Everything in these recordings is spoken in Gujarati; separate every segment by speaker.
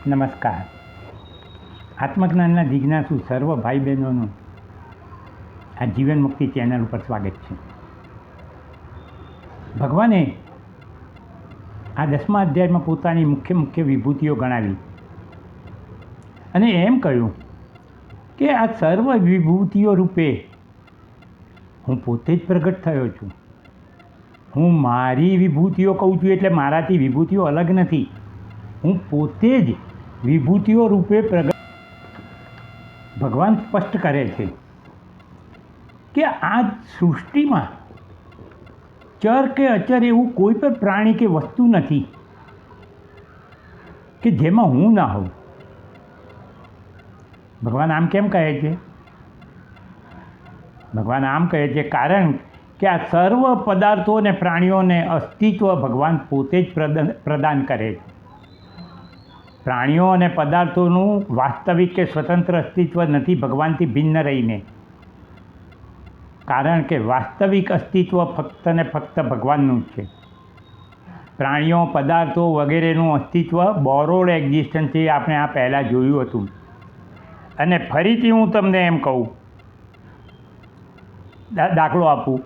Speaker 1: નમસ્કાર. આત્મજ્ઞાનના જિજ્ઞાસુ સર્વ ભાઈ બહેનોનું આ જીવન મુક્તિ ચેનલ ઉપર સ્વાગત છે. ભગવાને આ 10મા અધ્યાયમાં પોતાની મુખ્ય વિભૂતિઓ ગણાવી અને એમ કહ્યું કે આ સર્વ વિભૂતિઓ રૂપે હું પોતે જ પ્રગટ થયો છું. હું મારી વિભૂતિઓ કહું છું એટલે મારાથી વિભૂતિઓ અલગ નથી. હું પોતે જ વિભૂતિઓ રૂપે પ્રગટ. ભગવાન સ્પષ્ટ કરે છે કે આ સૃષ્ટિમાં ચર કે અચર એવું કોઈ પણ પ્રાણી કે વસ્તુ નથી કે જેમાં હું ના હોઉં. ભગવાન આમ કેમ કહે છે? ભગવાન આમ કહે છે કારણ કે આ સર્વ પદાર્થો અને પ્રાણીઓને અસ્તિત્વ ભગવાન પોતે જ પ્રદાન કરે છે. પ્રાણીઓ અને પદાર્થોનું વાસ્તવિક કે સ્વતંત્ર અસ્તિત્વ નથી ભગવાનથી ભિન્ન રહીને. કારણ કે વાસ્તવિક અસ્તિત્વ ફક્ત ને ફક્ત ભગવાનનું જ છે. પ્રાણીઓ પદાર્થો વગેરેનું અસ્તિત્વ બોરોડ એક્ઝિસ્ટન્સ છે. આપણે આ પહેલાં જોયું હતું. અને ફરીથી હું તમને એમ કહું, દાખલો આપું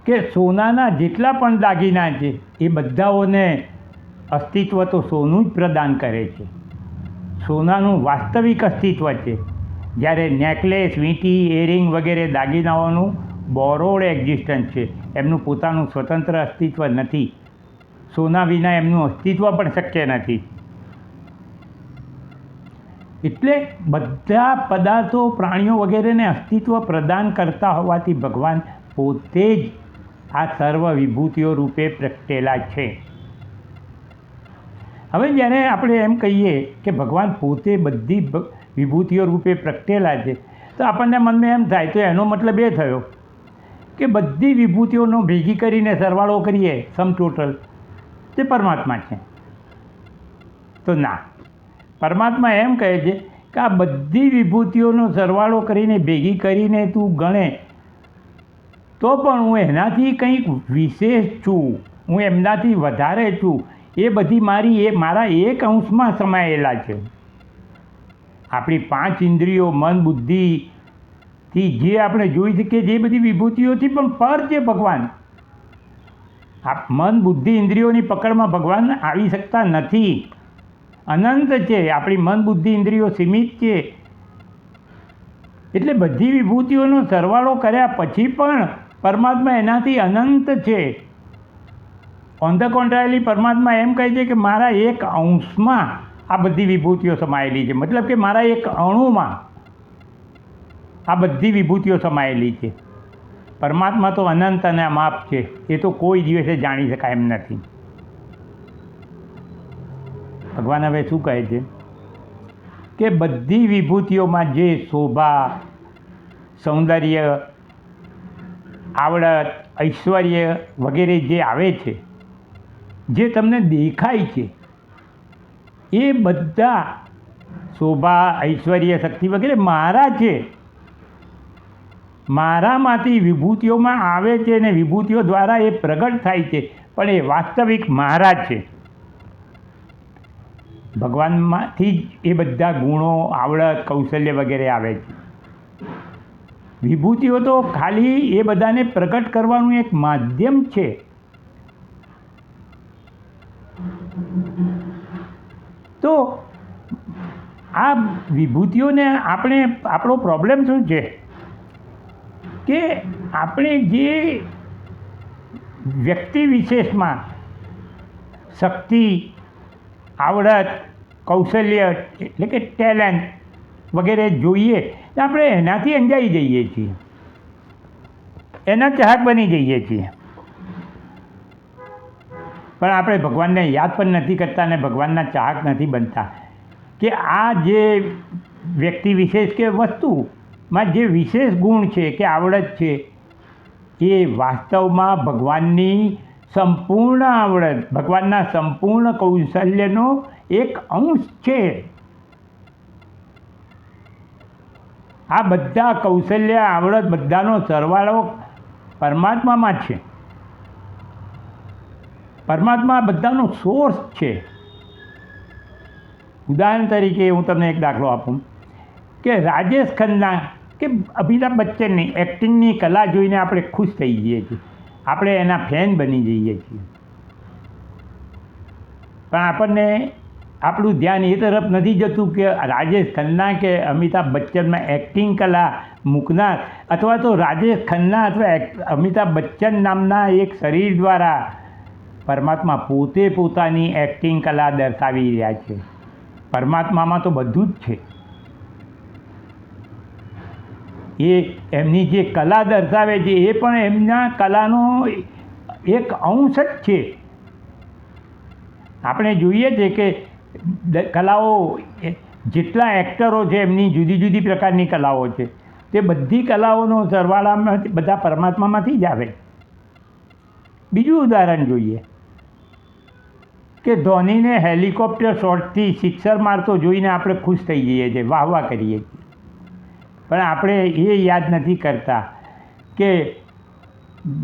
Speaker 1: કે સોનાના જેટલા પણ દાગીના છે એ બધાઓને અસ્તિત્વ તો સોનું જ પ્રદાન કરે છે. સોનાનું વાસ્તવિક અસ્તિત્વ છે. જ્યારે નેકલેસ, વીંટી, એરિંગ વગેરે દાગીનાઓનું બોરોડ એક્ઝિસ્ટન્સ છે. એમનું પોતાનું સ્વતંત્ર અસ્તિત્વ નથી. સોના વિના એમનું અસ્તિત્વ પણ શક્ય નથી. એટલે બધા પદાર્થો, પ્રાણીઓ વગેરેને અસ્તિત્વ પ્રદાન કરતા હોવાથી ભગવાન પોતે જ આ સર્વ વિભૂતિઓ રૂપે પ્રગટેલા છે. હવે જ્યારે આપણે એમ કહીએ કે ભગવાન પોતે બધી વિભૂતિઓ રૂપે પ્રગટેલા છે તો આપણને મનમાં એમ થાય તો એનો મતલબ એ થયો કે બધી વિભૂતિઓનો ભેગી કરીને સરવાળો કરીએ સમ ટોટલ તે પરમાત્મા છે. તો ના, પરમાત્મા એમ કહે છે કે આ બધી વિભૂતિઓનો સરવાળો કરીને ભેગી કરીને તું ગણે તો પણ હું એનાથી કંઈક વિશેષ છું, હું એમનાથી વધારે છું. એ બધી મારા એક અંશમાં સમાયેલા છે. આપણી 5 ઇન્દ્રિયો, મન, બુદ્ધિથી જે આપણે જોઈ શકીએ જે બધી વિભૂતિઓથી પણ પર છે ભગવાન. મન, બુદ્ધિ, ઇન્દ્રિયોની પકડમાં ભગવાન આવી શકતા નથી. અનંત છે. આપણી મન, બુદ્ધિ, ઇન્દ્રિયો સીમિત છે. એટલે બધી વિભૂતિઓનો સરવાળો કર્યા પછી પણ પરમાત્મા એનાથી અનંત છે. ઓન ધ કોન્ટ્રારી પરમાત્મા એમ કહે છે કે મારા એક અંશમાં આ બધી વિભૂતિઓ સમાયેલી છે. મતલબ કે મારા એક અણુમાં આ બધી વિભૂતિઓ સમાયેલી છે. પરમાત્મા તો અનંત અને અમાપ છે. એ તો કોઈ દિવસે જાણી શકાય એમ નથી. ભગવાન હવે શું કહે છે કે બધી વિભૂતિઓમાં જે શોભા, સૌંદર્ય, આવડત, ઐશ્વર્ય વગેરે જે આવે છે, જે તમને દેખાય છે, એ બધા શોભા, ઐશ્વર્ય, શક્તિ વગેરે મારા છે. મારામાંથી વિભૂતિઓમાં આવે છે અને વિભૂતિઓ દ્વારા એ પ્રગટ થાય છે, પણ એ વાસ્તવિક મારા છે. ભગવાનમાંથી જ એ બધા ગુણો, આવડત, કૌશલ્ય વગેરે આવે છે. વિભૂતિઓ તો ખાલી એ બધાને પ્રગટ કરવાનું એક માધ્યમ છે. તો આ વિભૂતિઓને આપણો પ્રોબ્લેમ શું છે કે આપણે જે વ્યક્તિ વિશેષમાં શક્તિ, આવડત, કૌશલ્ય એટલે કે ટેલેન્ટ વગેરે જોઈએ તો આપણે એનાથી અંજાઈ જઈએ છીએ, એના ચાહક બની જઈએ છીએ. પણ આપણે ભગવાનને યાદ પણ નથી કરતા અને ભગવાનના ચાહક નથી બનતા કે આ જે વ્યક્તિ વિશેષ કે વસ્તુમાં જે વિશેષ ગુણ છે કે આવડત છે એ વાસ્તવમાં ભગવાનની સંપૂર્ણ આવડત, ભગવાનના સંપૂર્ણ કૌશલ્યનો એક અંશ છે. આ બધા કૌશલ્ય, આવડત બધાનો સરવાળો પરમાત્મામાં છે. પરમાત્મા બધાનો સોર્સ છે. ઉદાહરણ તરીકે હું તમને એક દાખલો આપું કે રાજેશ ખન્ના કે અમિતાભ બચ્ચનની એક્ટિંગની કલા જોઈને આપણે ખુશ થઈ જઈએ છીએ, આપણે એના ફેન બની જઈએ છીએ. પણ આપણને આપણું ધ્યાન એ તરફ નથી જતું કે રાજેશ ખન્ના કે અમિતાભ બચ્ચનમાં એક્ટિંગ કલા મૂકનાર અથવા તો રાજેશ ખન્ના અથવા અમિતાભ બચ્ચન નામના એક શરીર દ્વારા પરમાત્મા પોતે પોતાની એક્ટિંગ કલા દર્શાવી રહ્યા છે. પરમાત્મામાં તો બધું જ છે. એ એમની જે કલા દર્શાવે છે એ પણ એમના કલાનો એક અંશ જ છે. આપણે જોઈએ છે કે કલાઓ જેટલા એક્ટરો છે એમની જુદી જુદી પ્રકારની કલાઓ છે, તે બધી કલાઓનો સરવાળામાં બધા પરમાત્મામાંથી જ આવે. બીજું ઉદાહરણ જોઈએ કે ધોનીને હેલિકોપ્ટર શોટથી સિક્સર મારતો જોઈને આપણે ખુશ થઈ જઈએ છીએ, વાહ વાહ કરીએ છીએ. પણ આપણે એ યાદ નથી કરતા કે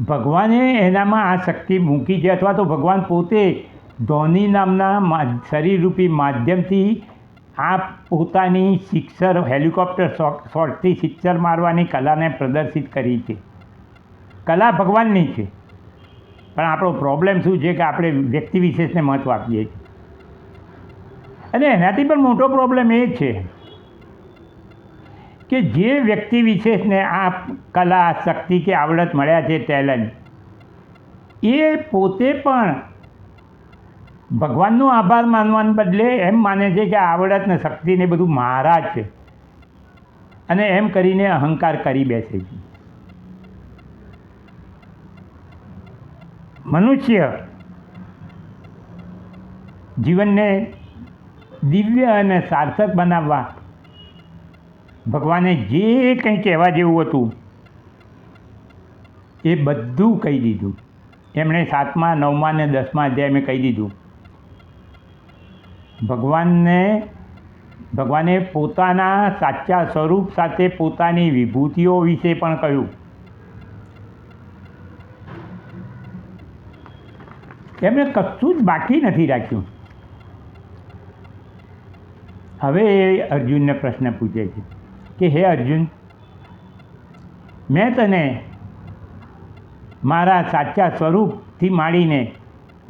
Speaker 1: ભગવાને એનામાં આ શક્તિ મૂકી છે અથવા તો ભગવાન પોતે ધોની નામના શરીરરૂપી માધ્યમથી આ પોતાની સિક્સર હેલિકોપ્ટર શોટથી સિક્સર મારવાની કલાને પ્રદર્શિત કરી છે. કલા ભગવાનની છે, પણ આપણો પ્રોબ્લેમ શું છે કે આપણે વ્યક્તિ વિશેષને મહત્ત્વ આપીએ છીએ. અને એનાથી પણ મોટો પ્રોબ્લેમ એ છે કે જે વ્યક્તિ વિશેષને આ કલા શક્તિ કે આવડત મળ્યા છે, ટેલેન્ટ, એ પોતે પણ ભગવાનનો આભાર માનવાને બદલે એમ માને છે કે આવડત ને શક્તિને બધું મારા છે, અને એમ કરીને અહંકાર કરી બેસે છે. મનુષ્ય જીવનને દિવ્ય અને સાર્થક બનાવવા ભગવાને જે કંઈ કહેવા જેવું હતું એ બધું કહી દીધું. એમણે 7મા 9મા અને 10મા અધ્યાયમાં કહી દીધું. ભગવાને પોતાના સાચા સ્વરૂપ સાથે પોતાની વિભૂતિઓ વિશે પણ કહ્યું. એમણે કશું જ બાકી નથી રાખ્યું. હવે એ અર્જુનને પ્રશ્ન પૂછે છે કે હે અર્જુન, મેં તને મારા સાચા સ્વરૂપથી માંડીને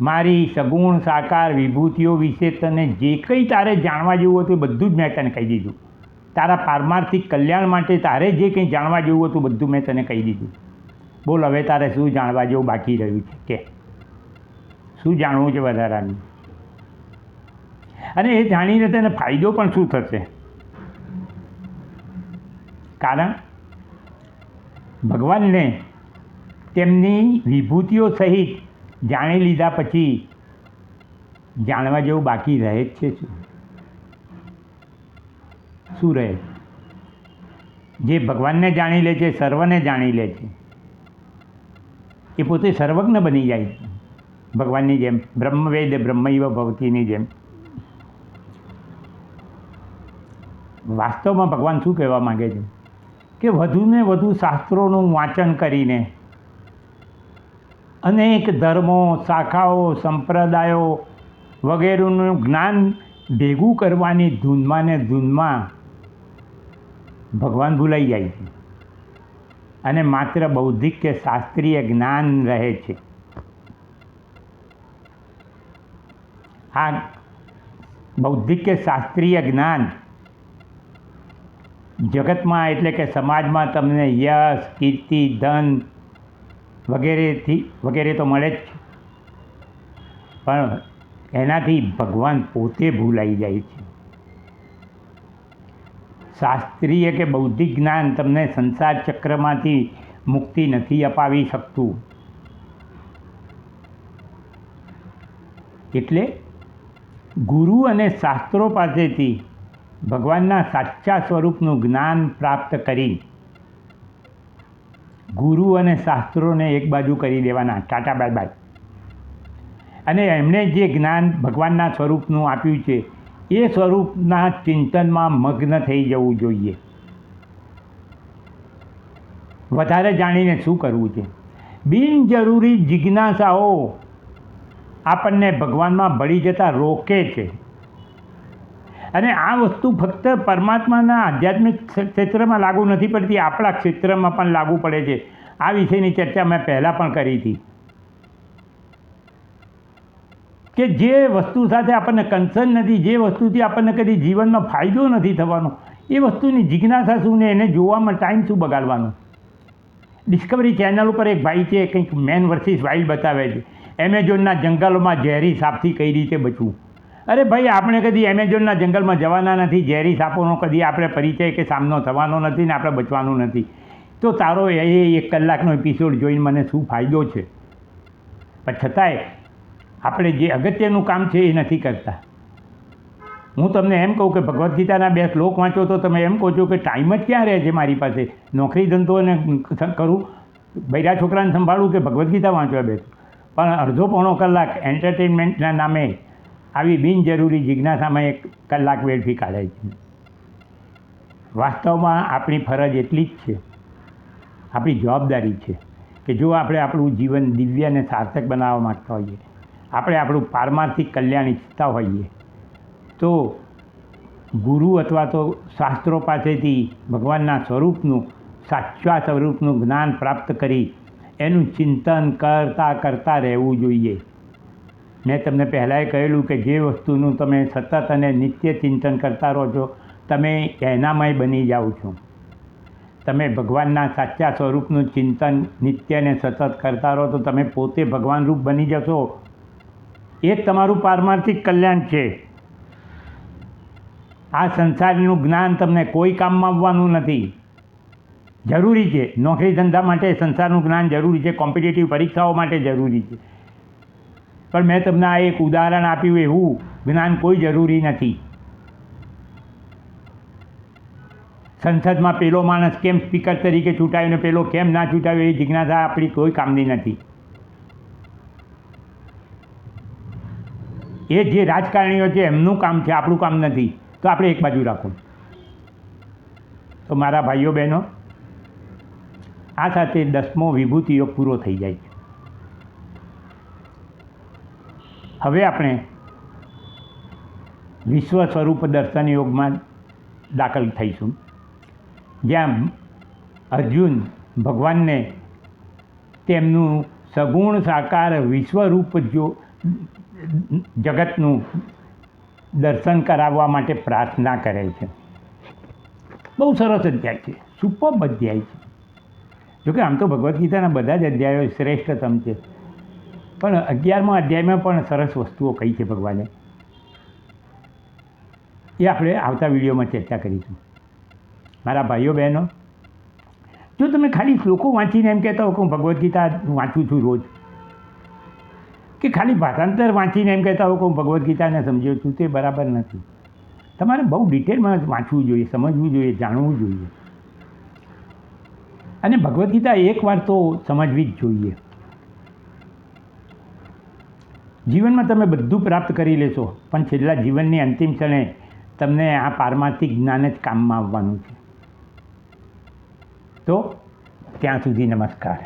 Speaker 1: મારી સગુણ સાકાર વિભૂતિઓ વિશે તને જે કંઈ તારે જાણવા જેવું હતું બધું જ મેં તને કહી દીધું. તારા પારમાર્થિક કલ્યાણ માટે તારે જે કંઈ જાણવા જેવું હતું બધું મેં તને કહી દીધું. બોલ હવે તારે શું જાણવા જેવું બાકી રહ્યું છે કે શું જાણવું છે વધારાનું? અને એ જાણીને તેને ફાયદો પણ શું થશે? કારણ ભગવાનને તેમની વિભૂતિઓ સહિત જાણી લીધા પછી જાણવા જેવું બાકી રહે જ છે શું રહે? જે ભગવાનને જાણી લે છે, સર્વને જાણી લે છે, એ પોતે સર્વજ્ઞ બની જાય છે. ભગવાનની જેમ બ્રહ્મવેદ બ્રહ્મૈવ ભવતીની જેમ. વાસ્તવમાં ભગવાન શું કહેવા માગે છે કે વધુને વધુ શાસ્ત્રોનું વાંચન કરીને અનેક ધર્મો, શાખાઓ, સંપ્રદાયો વગેરેનું જ્ઞાન ભેગું કરવાની ધૂનમાં ભગવાન ભૂલાઈ જાય છે અને માત્ર બૌદ્ધિક કે શાસ્ત્રીય જ્ઞાન રહે છે. આ બૌદ્ધિક કે શાસ્ત્રીય જ્ઞાન જગતમાં એટલે કે સમાજમાં તમને યશ, કીર્તિ, ધન વગેરે તો મળે જ છે, પણ એનાથી ભગવાન પોતે ભૂલાઈ જાય છે. શાસ્ત્રીય કે બૌદ્ધિક જ્ઞાન તમને સંસાર ચક્રમાંથી મુક્તિ નથી અપાવી શકતું. એટલે ગુરુ અને શાસ્ત્રો પાસેથી ભગવાનના સાચા સ્વરૂપનું જ્ઞાન પ્રાપ્ત કરી ગુરુ અને શાસ્ત્રોને એક બાજુ કરી દેવાના, ટાટા બાય બાય. અને એમણે જે જ્ઞાન ભગવાનના સ્વરૂપનું આપ્યું છે એ સ્વરૂપના ચિંતનમાં મગ્ન થઈ જવું જોઈએ. વધારે જાણીને શું કરવું છે? બિનજરૂરી જિજ્ઞાસાઓ આપણને ભગવાનમાં ભળી જતા રોકે છે. અને આ વસ્તુ ફક્ત પરમાત્માના આધ્યાત્મિક ક્ષેત્રમાં લાગુ નથી પડતી, આપણા ક્ષેત્રમાં પણ લાગુ પડે છે. આ વિષયની ચર્ચા મેં પહેલાં પણ કરી હતી કે જે વસ્તુ સાથે આપણને કન્સર્ન નથી, જે વસ્તુથી આપણને કદી જીવનમાં ફાયદો નથી થવાનો, એ વસ્તુની જિજ્ઞાસા શું ને એને જોવામાં ટાઈમ શું બગાડવાનો. ડિસ્કવરી ચેનલ ઉપર એક ભાઈ છે, કંઈક મેન વર્સિસ વાઇલ્ડ બતાવે છે, એમેઝોનના જંગલોમાં ઝેરી સાપથી કઈ રીતે બચવું. અરે ભાઈ, આપણે કદી એમેઝોનના જંગલમાં જવાના નથી, ઝેરી સાપોનો કદી આપણે પરિચય કે સામનો થવાનો નથી ને આપણે બચવાનું નથી. તો તારો એ 1 કલાકનો એપિસોડ જોઈને મને શું ફાયદો છે? પણ છતાંય આપણે જે અગત્યનું કામ છે એ નથી કરતા. હું તમને એમ કહું કે ભગવદ્ ગીતાના 2 શ્લોક વાંચો તો તમે એમ કહો છો કે ટાઈમ જ ક્યાં રહે છે મારી પાસે, નોકરી ધંધો અને કરું, બૈરા છોકરાને સંભાળું કે ભગવદ્ ગીતા વાંચવા બેસું. પણ અડધો પોણો કલાક એન્ટરટેનમેન્ટના નામે આવી બિનજરૂરી જિજ્ઞાસામાં 1 કલાક વેડફી કાઢે છે. વાસ્તવમાં આપણી ફરજ એટલી જ છે, આપણી જવાબદારી છે કે જો આપણે આપણું જીવન દિવ્ય અને સાર્થક બનાવવા માગતા હોઈએ, આપણે આપણું પારમાર્થિક કલ્યાણ ઈચ્છતા હોઈએ, તો ગુરુ અથવા તો શાસ્ત્રો પાસેથી ભગવાનના સ્વરૂપનું, સાચા સ્વરૂપનું જ્ઞાન પ્રાપ્ત કરી એનું ચિંતન કરતાં રહેવું જોઈએ. મેં તમને પહેલાંય કહેલું કે જે વસ્તુનું તમે સતત અને નિત્ય ચિંતન કરતા રહો છો, તમે એનામય બની જાઓ છો. તમે ભગવાનના સાચા સ્વરૂપનું ચિંતન નિત્ય ને સતત કરતા રહો તો તમે પોતે ભગવાન રૂપ બની જશો. એ જ તમારું પારમાર્થિક કલ્યાણ છે. આ સંસારનું જ્ઞાન તમને કોઈ કામમાં આવવાનું નથી. જરૂરી છે, નોકરી ધંધા માટે સંસારનું જ્ઞાન જરૂરી છે, કોમ્પિટિટિવ પરીક્ષાઓ માટે જરૂરી છે. પણ મેં તમને આ એક ઉદાહરણ આપ્યું, એવું જ્ઞાન કોઈ જરૂરી નથી. સંસદમાં પેલો માણસ કેમ સ્પીકર તરીકે ચૂંટાયો ને પેલો કેમ ના ચૂંટાયો એ જિજ્ઞાસા આપણી કોઈ કામની નથી. એ જે રાજકારણીઓ છે એમનું કામ છે, આપણું કામ નથી. તો આપણે એક બાજુ રાખો. તો મારા ભાઈઓ બહેનો, આ સાથે 10મો વિભૂતિ યોગ પૂરો થઈ જાય છે. હવે આપણે વિશ્વ સ્વરૂપ દર્શન યોગમાં દાખલ થઈશું, જ્યાં અર્જુન ભગવાનને તેમનું સગુણ સાકાર વિશ્વરૂપ જગતનું દર્શન કરાવવા માટે પ્રાર્થના કરે છે. બહુ સરસ અધ્યાય છે, સુપર્બ અધ્યાય છે. જોકે આમ તો ભગવદ્ ગીતાના બધા જ અધ્યાયો શ્રેષ્ઠતમ છે, પણ 11મા અધ્યાયમાં પણ સરસ વસ્તુઓ કહી છે ભગવાને. એ આપણે આવતા વિડીયોમાં ચર્ચા કરીશું. મારા ભાઈઓ બહેનો, જો તમે ખાલી શ્લોકો વાંચીને એમ કહેતા હો કે હું ભગવદ્ ગીતા વાંચું છું રોજ, કે ખાલી ભાષાંતર વાંચીને એમ કહેતા હો કે હું ભગવદ્ ગીતાને સમજ્યો છું, તે બરાબર નથી. તમારે બહુ ડિટેલમાં વાંચવું જોઈએ, સમજવું જોઈએ, જાણવું જોઈએ. અને ભગવદ્ ગીતા એકવાર તો સમજવી જ જોઈએ. જીવનમાં તમે બધું પ્રાપ્ત કરી લેશો, પણ છેલ્લા જીવનની અંતિમ ક્ષણે તમને આ પારમાર્થિક જ્ઞાન જ કામમાં આવવાનું છે. તો ત્યાં સુધી નમસ્કાર.